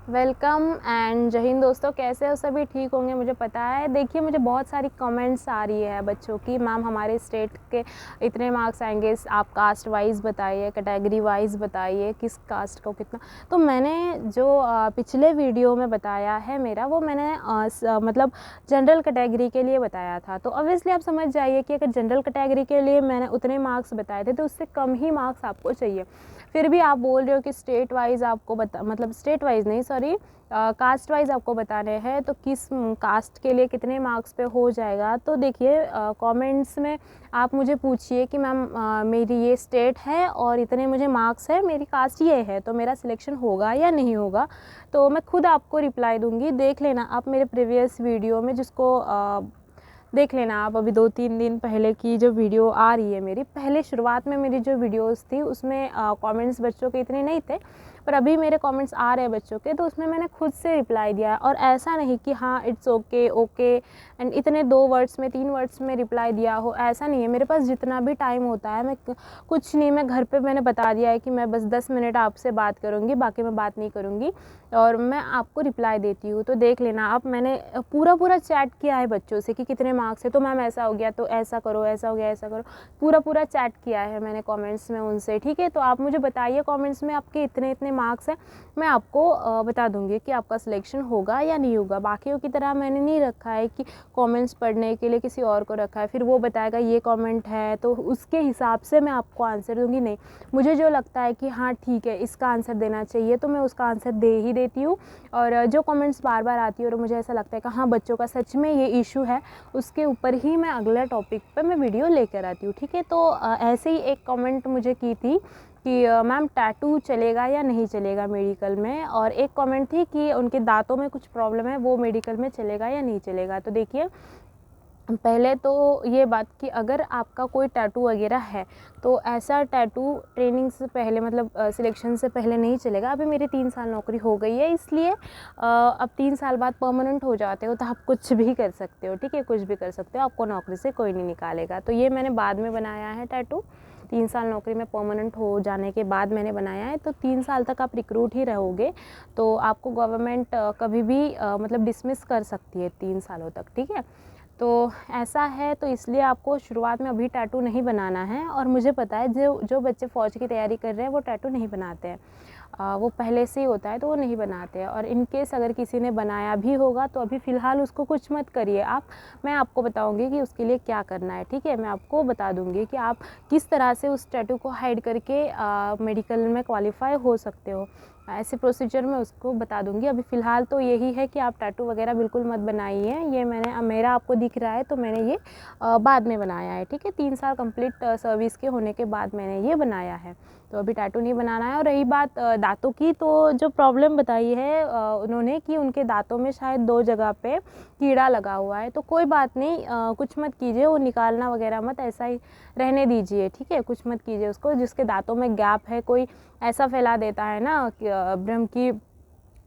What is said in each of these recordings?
Welcome and जय हिंद दोस्तों, कैसे हो सभी? ठीक होंगे मुझे पता है। देखिए, मुझे बहुत सारी कमेंट्स आ रही है बच्चों की, मैम हमारे स्टेट के इतने मार्क्स आएंगे, आप कास्ट वाइज बताइए, कैटेगरी वाइज बताइए, किस कास्ट को कितना। तो मैंने जो पिछले वीडियो में बताया है मेरा, वो मैंने मतलब जनरल कैटेगरी के लिए बताया था। तो ऑब्वियसली आप समझ जाइए कि अगर जनरल कैटेगरी के लिए मैंने उतने मार्क्स बताए थे तो उससे कम ही मार्क्स आपको चाहिए। फिर भी आप बोल रहे हो कि स्टेट वाइज आपको मतलब स्टेट वाइज नहीं, सॉरी, कास्ट वाइज आपको बताने हैं, तो किस कास्ट के लिए कितने मार्क्स पे हो जाएगा। तो देखिए, कमेंट्स में आप मुझे पूछिए कि मैम मेरी ये स्टेट है और इतने मुझे मार्क्स है, मेरी कास्ट ये है, तो मेरा सिलेक्शन होगा या नहीं होगा। तो मैं खुद आपको रिप्लाई दूंगी। देख लेना आप मेरे प्रीवियस वीडियो में, जिसको देख लेना आप। अभी 2-3 दिन पहले की जो वीडियो आ रही है मेरी, पहले शुरुआत में मेरी जो वीडियोस थी उसमें कमेंट्स बच्चों के इतने नहीं थे, पर अभी मेरे कमेंट्स आ रहे हैं बच्चों के, तो उसमें मैंने खुद से रिप्लाई दिया है। और ऐसा नहीं कि हाँ इट्स ओके ओके एंड इतने 2 वर्ड्स में 3 वर्ड्स में रिप्लाई दिया हो, ऐसा नहीं है। मेरे पास जितना भी टाइम होता है, मैं कुछ नहीं, मैं घर पे मैंने बता दिया है कि मैं बस 10 मिनट आपसे बात करूँगी, बाकी मैं बात नहीं करूँगी और मैं आपको रिप्लाई देती हूँ। तो देख लेना आप, मैंने पूरा चैट किया है बच्चों से कि कितने मार्क्स है, तो मैम ऐसा हो गया तो ऐसा करो, ऐसा हो गया ऐसा करो, पूरा चैट किया है मैंने कमेंट्स में उनसे। ठीक है, तो आप मुझे बताइए कमेंट्स में आपके इतने इतने मार्क्स हैं, मैं आपको बता दूंगी कि आपका सिलेक्शन होगा या नहीं होगा। बाकियों की तरह मैंने नहीं रखा है कि कमेंट्स पढ़ने के लिए किसी और को रखा है, फिर वो बताएगा ये कमेंट है तो उसके हिसाब से मैं आपको आंसर दूंगी। नहीं, मुझे जो लगता है कि हाँ ठीक है इसका आंसर देना चाहिए, तो मैं उसका आंसर दे ही देती हूँ। और जो कमेंट्स बार बार आती है और मुझे ऐसा लगता है कि हाँ बच्चों का सच में ये इशू है, उसके ऊपर ही मैं अगला टॉपिक पे मैं वीडियो लेकर आती हूँ। ठीक है, तो ऐसे ही एक कमेंट मुझे की थी कि मैम टैटू चलेगा या नहीं चलेगा मेडिकल में, और एक कमेंट थी कि उनके दांतों में कुछ प्रॉब्लम है, वो मेडिकल में चलेगा या नहीं चलेगा। तो देखिए, पहले तो ये बात कि अगर आपका कोई टैटू वगैरह है तो ऐसा टैटू ट्रेनिंग से पहले, मतलब सिलेक्शन से पहले नहीं चलेगा। अभी मेरी 3 साल नौकरी हो गई है, इसलिए अब 3 साल बाद परमानेंट हो जाते हो तो आप कुछ भी कर सकते हो। ठीक है, कुछ भी कर सकते हो, आपको नौकरी से कोई नहीं निकालेगा। तो ये मैंने बाद में बनाया है टैटू, 3 साल नौकरी में परमानेंट हो जाने के बाद मैंने बनाया है। तो 3 साल तक आप रिक्रूट ही रहोगे, तो आपको गवर्नमेंट कभी भी मतलब डिसमिस कर सकती है 3 सालों तक। ठीक है, तो ऐसा है, तो इसलिए आपको शुरुआत में अभी टैटू नहीं बनाना है। और मुझे पता है जो जो बच्चे फ़ौज की तैयारी कर रहे हैं वो टैटू नहीं बनाते हैं, वो पहले से ही होता है तो वो नहीं बनाते हैं। और इन केस अगर किसी ने बनाया भी होगा तो अभी फ़िलहाल उसको कुछ मत करिए आप, मैं आपको बताऊंगी कि उसके लिए क्या करना है। ठीक है, मैं आपको बता दूंगी कि आप किस तरह से उस टैटू को हाइड करके मेडिकल में क्वालिफाई हो सकते हो। ऐसे प्रोसीजर में उसको बता दूंगी। अभी फ़िलहाल तो यही है कि आप टैटू वगैरह बिल्कुल मत बनाइए। ये मैंने, मेरा आपको दिख रहा है तो मैंने ये बाद में बनाया है। ठीक है, 3 साल कंप्लीट सर्विस के होने के बाद मैंने ये बनाया है, तो अभी टैटू नहीं बनाना है। और रही बात दांतों की, तो जो प्रॉब्लम बताई है उन्होंने कि उनके दांतों में शायद 2 जगह पे कीड़ा लगा हुआ है, तो कोई बात नहीं, कुछ मत कीजिए, वो निकालना वगैरह मत, ऐसा ही रहने दीजिए। ठीक है, कुछ मत कीजिए उसको। जिसके दांतों में गैप है, कोई ऐसा फैला देता है ना कि भ्रम की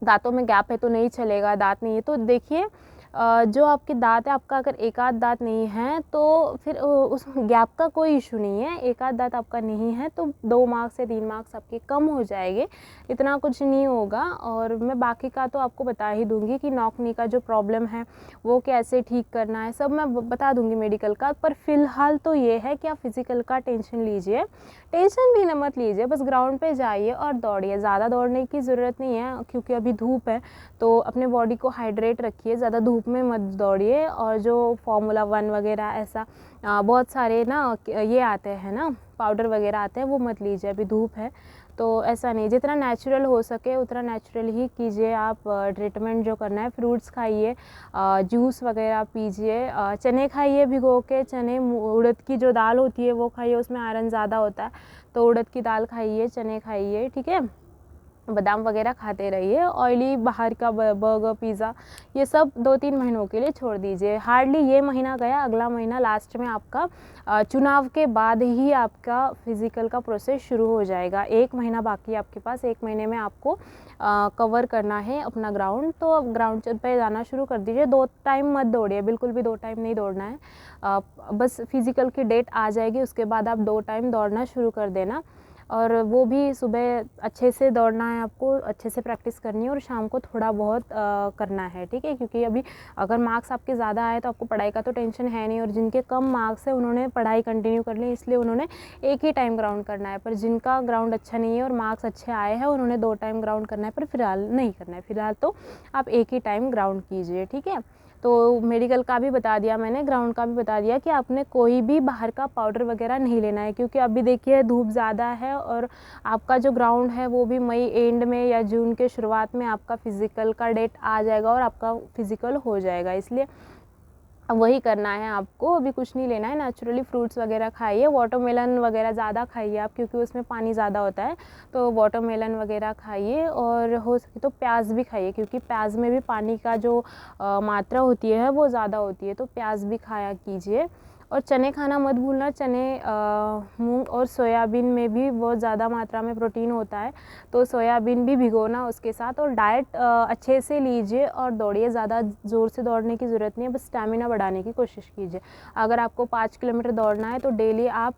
दांतों में गैप है तो नहीं चलेगा, दांत नहीं है, तो देखिए जो आपके दांत है, आपका अगर एक आध दांत नहीं है तो फिर उस गैप का कोई इशू नहीं है। एक आध दांत आपका नहीं है तो 2 मार्क्स से 3 मार्क्स आपके कम हो जाएंगे, इतना कुछ नहीं होगा। और मैं बाकी का तो आपको बता ही दूंगी कि नॉकनी का जो प्रॉब्लम है वो कैसे ठीक करना है, सब मैं बता दूंगी मेडिकल का। पर फिलहाल तो ये है कि आप फिज़िकल का टेंशन लीजिए, टेंशन भी न मत लीजिए, बस ग्राउंड पे जाइए और दौड़िए। ज़्यादा दौड़ने की ज़रूरत नहीं है क्योंकि अभी धूप है, तो अपने बॉडी को हाइड्रेट रखिए, ज़्यादा धूप में मत दौड़िए। और जो फार्मूला 1 वगैरह ऐसा बहुत सारे ना ये आते हैं ना, पाउडर वगैरह आते हैं, वो मत लीजिए, अभी धूप है तो ऐसा नहीं। जितना नेचुरल हो सके उतना नेचुरल ही कीजिए आप। ट्रीटमेंट जो करना है, फ्रूट्स खाइए, जूस वगैरह पीजिए, चने खाइए भिगो के, चने उड़द की जो दाल होती है वो खाइए, उसमें आयरन ज़्यादा होता है, तो उड़द की दाल खाइए, चने खाइए। ठीक है, बादाम वगैरह खाते रहिए। ऑयली बाहर का बर्गर पिज़्ज़ा ये सब 2-3 महीनों के लिए छोड़ दीजिए। हार्डली ये महीना गया, अगला महीना लास्ट में आपका चुनाव के बाद ही आपका फिज़िकल का प्रोसेस शुरू हो जाएगा। 1 महीना बाकी है आपके पास, 1 महीने में आपको कवर करना है अपना ग्राउंड, तो अब ग्राउंड पे जाना शुरू कर दीजिए। 2 टाइम मत दौड़िए, बिल्कुल भी 2 टाइम नहीं दौड़ना है। बस फिज़िकल की डेट आ जाएगी उसके बाद आप 2 टाइम दौड़ना शुरू कर देना। और वो भी सुबह अच्छे से दौड़ना है आपको, अच्छे से प्रैक्टिस करनी है और शाम को थोड़ा बहुत करना है, ठीक है। क्योंकि अभी अगर मार्क्स आपके ज़्यादा आए तो आपको पढ़ाई का तो टेंशन है नहीं, और जिनके कम मार्क्स है उन्होंने पढ़ाई कंटिन्यू कर ली, इसलिए उन्होंने एक ही टाइम ग्राउंड करना है। पर जिनका ग्राउंड अच्छा नहीं है और मार्क्स अच्छे आए हैं उन्होंने 2 टाइम ग्राउंड करना है, पर फिलहाल नहीं करना है। फिलहाल तो आप एक ही टाइम ग्राउंड कीजिए, ठीक है। तो मेडिकल का भी बता दिया मैंने, ग्राउंड का भी बता दिया कि आपने कोई भी बाहर का पाउडर वगैरह नहीं लेना है, क्योंकि अभी देखिए धूप ज़्यादा है और आपका जो ग्राउंड है वो भी मई एंड में या जून के शुरुआत में आपका फ़िज़िकल का डेट आ जाएगा और आपका फ़िज़िकल हो जाएगा, इसलिए वही करना है आपको। अभी कुछ नहीं लेना है, नेचुरली फ्रूट्स वगैरह खाइए, वाटरमेलन वगैरह ज़्यादा खाइए आप, क्योंकि उसमें पानी ज़्यादा होता है, तो वाटरमेलन वगैरह खाइए। और हो सके तो प्याज भी खाइए, क्योंकि प्याज में भी पानी का जो मात्रा होती है वो ज़्यादा होती है, तो प्याज भी खाया कीजिए। और चने खाना मत भूलना, चने मूंग और सोयाबीन में भी बहुत ज़्यादा मात्रा में प्रोटीन होता है, तो सोयाबीन भी भिगोना उसके साथ। और डाइट अच्छे से लीजिए और दौड़िए, ज़्यादा ज़ोर से दौड़ने की ज़रूरत नहीं है, बस स्टैमिना बढ़ाने की कोशिश कीजिए। अगर आपको 5 किलोमीटर दौड़ना है तो डेली आप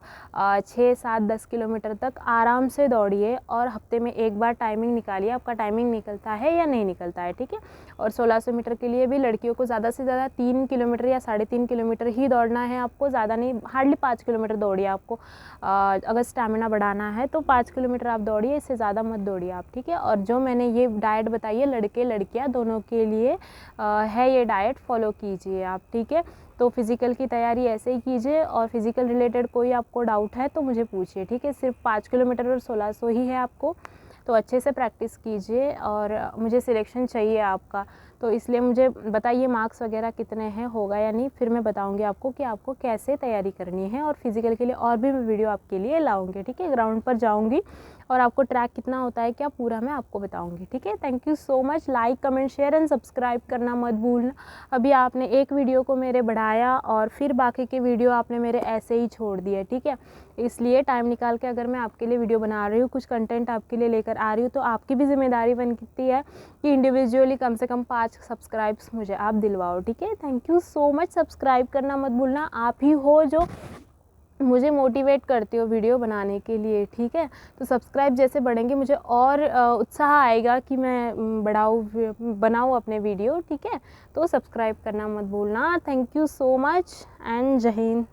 6, 7, 10 किलोमीटर तक आराम से दौड़िए, और हफ्ते में एक बार टाइमिंग निकालिए, आपका टाइमिंग निकलता है या नहीं निकलता है, ठीक है। और 1600 मीटर के लिए भी लड़कियों को ज़्यादा से ज़्यादा 3 किलोमीटर या 3.5 किलोमीटर ही दौड़ना है आपको, ज़्यादा नहीं, हार्डली 5 किलोमीटर दौड़िए आपको। अगर स्टैमिना बढ़ाना है तो 5 किलोमीटर आप दौड़िए, इससे ज़्यादा मत दौड़िए आप, ठीक है। और जो मैंने ये डाइट बताई है लड़के लड़कियां दोनों के लिए है, ये डाइट फॉलो कीजिए आप, ठीक है। तो फिज़िकल की तैयारी ऐसे ही कीजिए, और फिज़िकल रिलेटेड कोई आपको डाउट है तो मुझे पूछिए, ठीक है। सिर्फ 5 किलोमीटर और 1600 ही है आपको, तो अच्छे से प्रैक्टिस कीजिए। और मुझे सिलेक्शन चाहिए आपका, तो इसलिए मुझे बताइए मार्क्स वगैरह कितने हैं, होगा या नहीं, फिर मैं बताऊंगी आपको कि आपको कैसे तैयारी करनी है। और फिज़िकल के लिए और भी मैं वीडियो आपके लिए लाऊंगी, ठीक है। ग्राउंड पर जाऊंगी और आपको ट्रैक कितना होता है क्या पूरा मैं आपको बताऊंगी, ठीक है। Thank you so much. Like, comment, share and subscribe करना मत भूलना। अभी आपने एक वीडियो को मेरे बढ़ाया और फिर बाकी के वीडियो आपने मेरे ऐसे ही छोड़ दिए, ठीक है। इसलिए टाइम निकाल के अगर मैं आपके लिए वीडियो बना रही हूँ, कुछ कंटेंट आपके लिए लेकर आ रही हूँ, तो आपकी भी जिम्मेदारी बनती है कि इंडिविजुअली कम से कम 5 सब्सक्राइब्स मुझे आप दिलवाओ, ठीक है। Thank you so much. Subscribe करना मत भूलना, आप ही हो जो मुझे मोटिवेट करते हो वीडियो बनाने के लिए, ठीक है। तो सब्सक्राइब जैसे बढ़ेंगे मुझे और उत्साह आएगा कि मैं बनाऊँ अपने वीडियो, ठीक है। तो सब्सक्राइब करना मत भूलना। Thank you so much and जय हिंद।